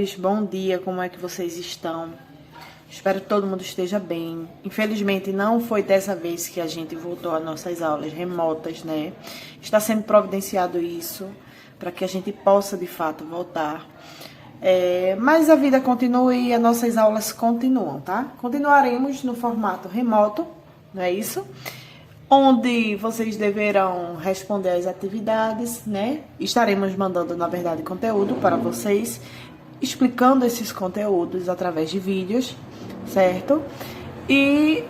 amores, bom dia, como é que vocês estão? Espero que todo mundo esteja bem. Infelizmente, não foi dessa vez que a gente voltou às nossas aulas remotas, né? Está sendo providenciado isso para que a gente possa, de fato, voltar. Mas a vida continua e as nossas aulas continuam, tá? Continuaremos no formato remoto, não é isso? Onde vocês deverão responder às atividades, né? Estaremos mandando, na verdade, conteúdo para vocês, explicando esses conteúdos através de vídeos, certo? E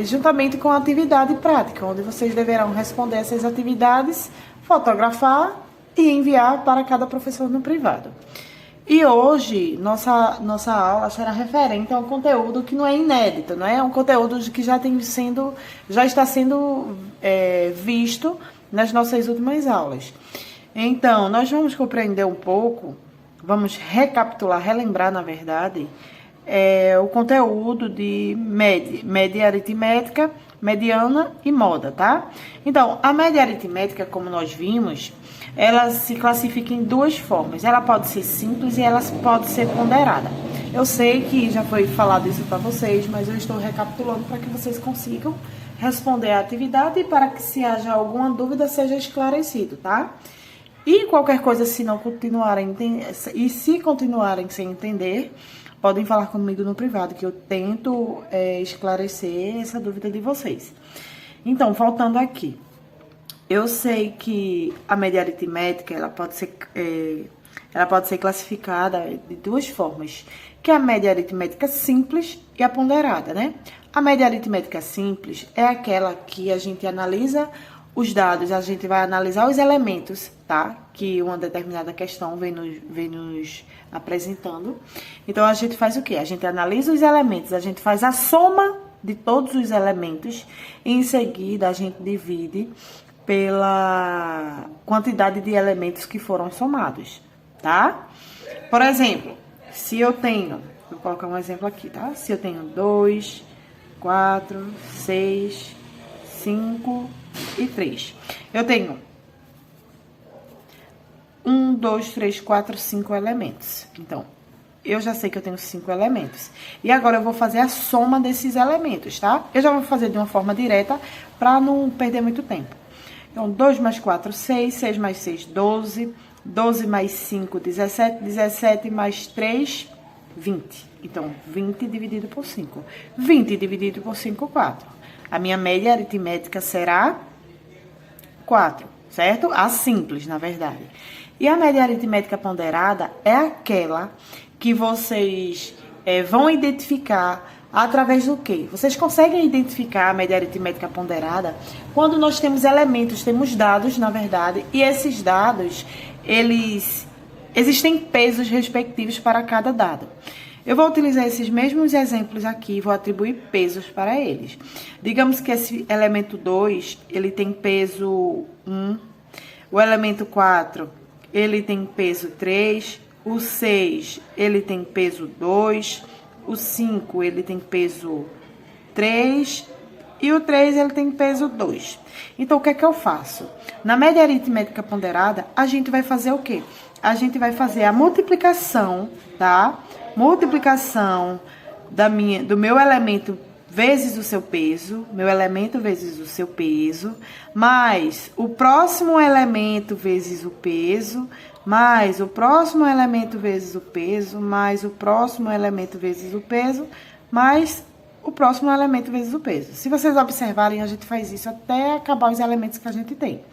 juntamente com a atividade prática, onde vocês deverão responder essas atividades, fotografar e enviar para cada professor no privado. E hoje, nossa aula será referente a um conteúdo que não é inédito, não é? É um conteúdo que já está sendo visto nas nossas últimas aulas. Então, nós vamos compreender um pouco, vamos recapitular, relembrar, na verdade, o conteúdo de média aritmética, mediana e moda, tá? Então, a média aritmética, como nós vimos, ela se classifica em duas formas. Ela pode ser simples e ela pode ser ponderada. Eu sei que já foi falado isso para vocês, mas eu estou recapitulando para que vocês consigam responder a atividade e para que, se haja alguma dúvida, seja esclarecido, tá? E qualquer coisa, se continuarem sem entender, podem falar comigo no privado, que eu tento esclarecer essa dúvida de vocês. Então, voltando aqui. Eu sei que a média aritmética ela pode ser classificada de duas formas, que é a média aritmética simples e a ponderada, né? A média aritmética simples é aquela que a gente analisa os dados, a gente vai analisar os elementos, tá? Que uma determinada questão vem nos apresentando. Então, a gente faz o quê? A gente analisa os elementos, a gente faz a soma de todos os elementos e, em seguida, a gente divide pela quantidade de elementos que foram somados, tá? Por exemplo, se eu tenho, vou colocar um exemplo aqui, tá? Se eu tenho 2, 4, 6, 5 e 3. Eu tenho 1, 2, 3, 4, 5 elementos. Então, eu já sei que eu tenho 5 elementos. E agora eu vou fazer a soma desses elementos, tá? Eu já vou fazer de uma forma direta para não perder muito tempo. Então, 2 mais 4, 6, 6 mais 6, 12, 12 mais 5, 17, 17 mais 3, 20. Então, 20 dividido por 5. 20 dividido por 5, 4. A minha média aritmética será 4, certo? A simples, na verdade. E a média aritmética ponderada é aquela que vocês vão identificar através do quê? Vocês conseguem identificar a média aritmética ponderada quando nós temos elementos, temos dados, na verdade, e esses dados, existem pesos respectivos para cada dado. Eu vou utilizar esses mesmos exemplos aqui e vou atribuir pesos para eles. Digamos que esse elemento 2, ele tem peso 1, o elemento 4, ele tem peso 3, o 6, ele tem peso 2, o 5, ele tem peso 3 e o 3, ele tem peso 2. Então, o que é que eu faço? Na média aritmética ponderada, a gente vai fazer o quê? A gente vai fazer a multiplicação, tá? Multiplicação do meu elemento vezes o seu peso, meu elemento vezes o seu peso, mais o próximo elemento vezes o peso, mais o próximo elemento vezes o peso, mais o próximo elemento vezes o peso, mais o próximo elemento vezes o peso. Se vocês observarem, a gente faz isso até acabar os elementos que a gente tem.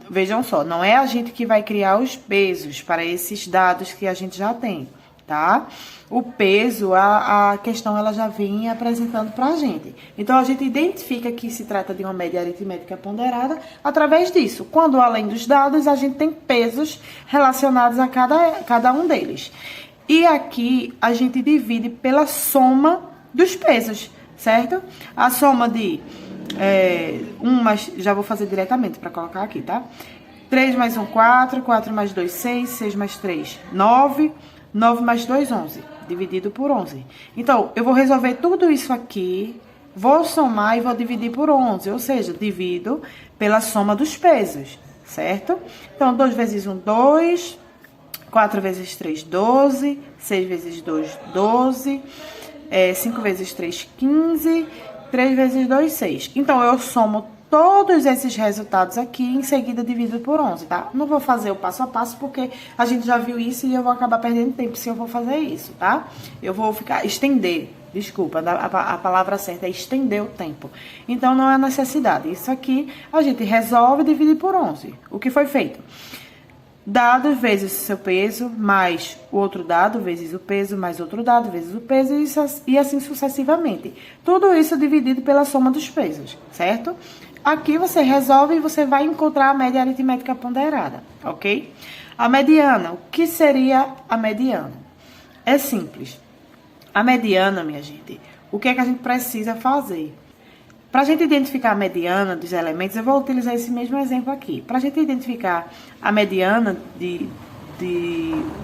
Vejam só, não é a gente que vai criar os pesos para esses dados que a gente já tem, tá? O peso, a questão, ela já vem apresentando para a gente. Então, a gente identifica que se trata de uma média aritmética ponderada através disso. Quando, além dos dados, a gente tem pesos relacionados a cada um deles. E aqui, a gente divide pela soma dos pesos, certo? A soma de já vou fazer diretamente para colocar aqui, tá? 3 mais 1, 4, 4 mais 2, 6, 6 mais 3, 9, 9 mais 2, 11, dividido por 11. Então, eu vou resolver tudo isso aqui, vou somar e vou dividir por 11, ou seja, divido pela soma dos pesos, certo? Então, 2 vezes 1, 2, 4 vezes 3, 12. 6 vezes 2, 12. 5 vezes 3, 15. 3 vezes 2, 6. Então, eu somo todos esses resultados aqui, em seguida divido por 11, tá? Não vou fazer o passo a passo, porque a gente já viu isso e eu vou acabar perdendo tempo se eu vou fazer isso, tá? Eu vou estender, desculpa, a palavra certa é estender o tempo. Então, não há necessidade. Isso aqui, a gente resolve e divide por 11. O que foi feito? Dado vezes o seu peso, mais o outro dado, vezes o peso, mais outro dado, vezes o peso, e assim sucessivamente. Tudo isso dividido pela soma dos pesos, certo? Aqui você resolve e você vai encontrar a média aritmética ponderada, ok? A mediana, o que seria a mediana? É simples. A mediana, minha gente, o que é que a gente precisa fazer? Para a gente identificar a mediana dos elementos, eu vou utilizar esse mesmo exemplo aqui. Para a gente identificar a mediana de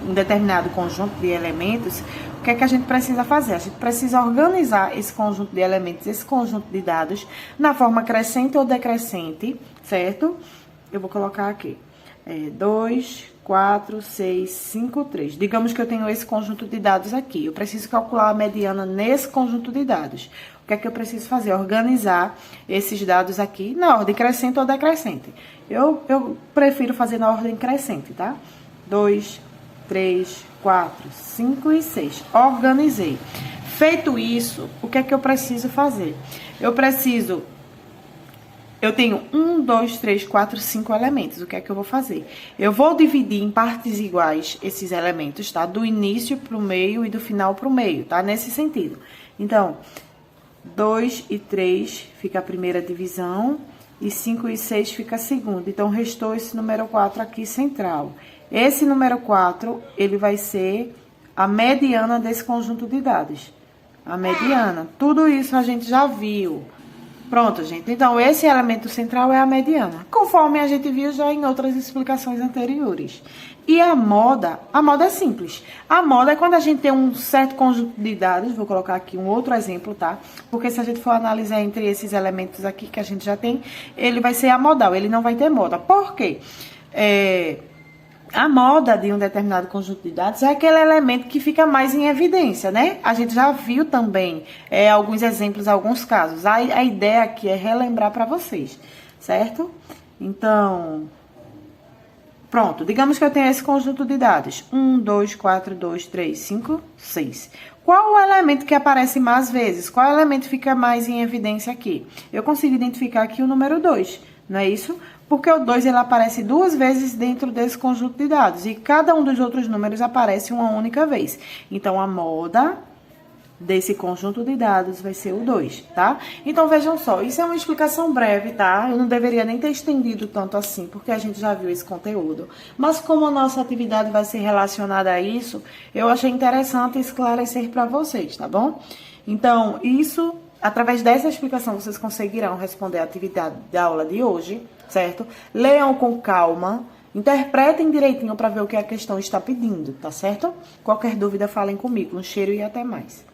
um determinado conjunto de elementos, o que é que a gente precisa fazer? A gente precisa organizar esse conjunto de elementos, esse conjunto de dados, na forma crescente ou decrescente, certo? Eu vou colocar aqui. 2, 4, 6, 5, 3. Digamos que eu tenho esse conjunto de dados aqui. Eu preciso calcular a mediana nesse conjunto de dados. O que é que eu preciso fazer? Organizar esses dados aqui na ordem crescente ou decrescente. Eu prefiro fazer na ordem crescente, tá? 2, 3, 4, 5 e 6. Organizei. Feito isso, o que é que eu preciso fazer? Eu tenho 1, 2, 3, 4, 5 elementos. O que é que eu vou fazer? Eu vou dividir em partes iguais esses elementos, tá? Do início para o meio e do final para o meio, tá? Nesse sentido. Então, 2 e 3 fica a primeira divisão e 5 e 6 fica a segunda. Então, restou esse número 4 aqui central. Esse número 4, ele vai ser a mediana desse conjunto de dados. A mediana. Tudo isso a gente já viu. Pronto, gente. Então, esse elemento central é a mediana, conforme a gente viu já em outras explicações anteriores. E a moda é simples. A moda é quando a gente tem um certo conjunto de dados, vou colocar aqui um outro exemplo, tá? Porque se a gente for analisar entre esses elementos aqui que a gente já tem, ele vai ser amodal, ele não vai ter moda. Por quê? A moda de um determinado conjunto de dados é aquele elemento que fica mais em evidência, né? A gente já viu também alguns exemplos, alguns casos. A ideia aqui é relembrar para vocês, certo? Então, pronto. Digamos que eu tenho esse conjunto de dados. 1, 2, 4, 2, 3, 5, 6. Qual o elemento que aparece mais vezes? Qual elemento fica mais em evidência aqui? Eu consigo identificar aqui o número 2, não é isso? Porque o 2 ele aparece 2 vezes dentro desse conjunto de dados. E cada um dos outros números aparece uma única vez. Então, a moda desse conjunto de dados vai ser o 2, tá? Então, vejam só, isso é uma explicação breve, tá? Eu não deveria nem ter estendido tanto assim, porque a gente já viu esse conteúdo. Mas como a nossa atividade vai ser relacionada a isso, eu achei interessante esclarecer para vocês, tá bom? Então, isso, através dessa explicação, vocês conseguirão responder a atividade da aula de hoje, certo? Leiam com calma, interpretem direitinho para ver o que a questão está pedindo, tá certo? Qualquer dúvida, falem comigo. Um cheiro e até mais.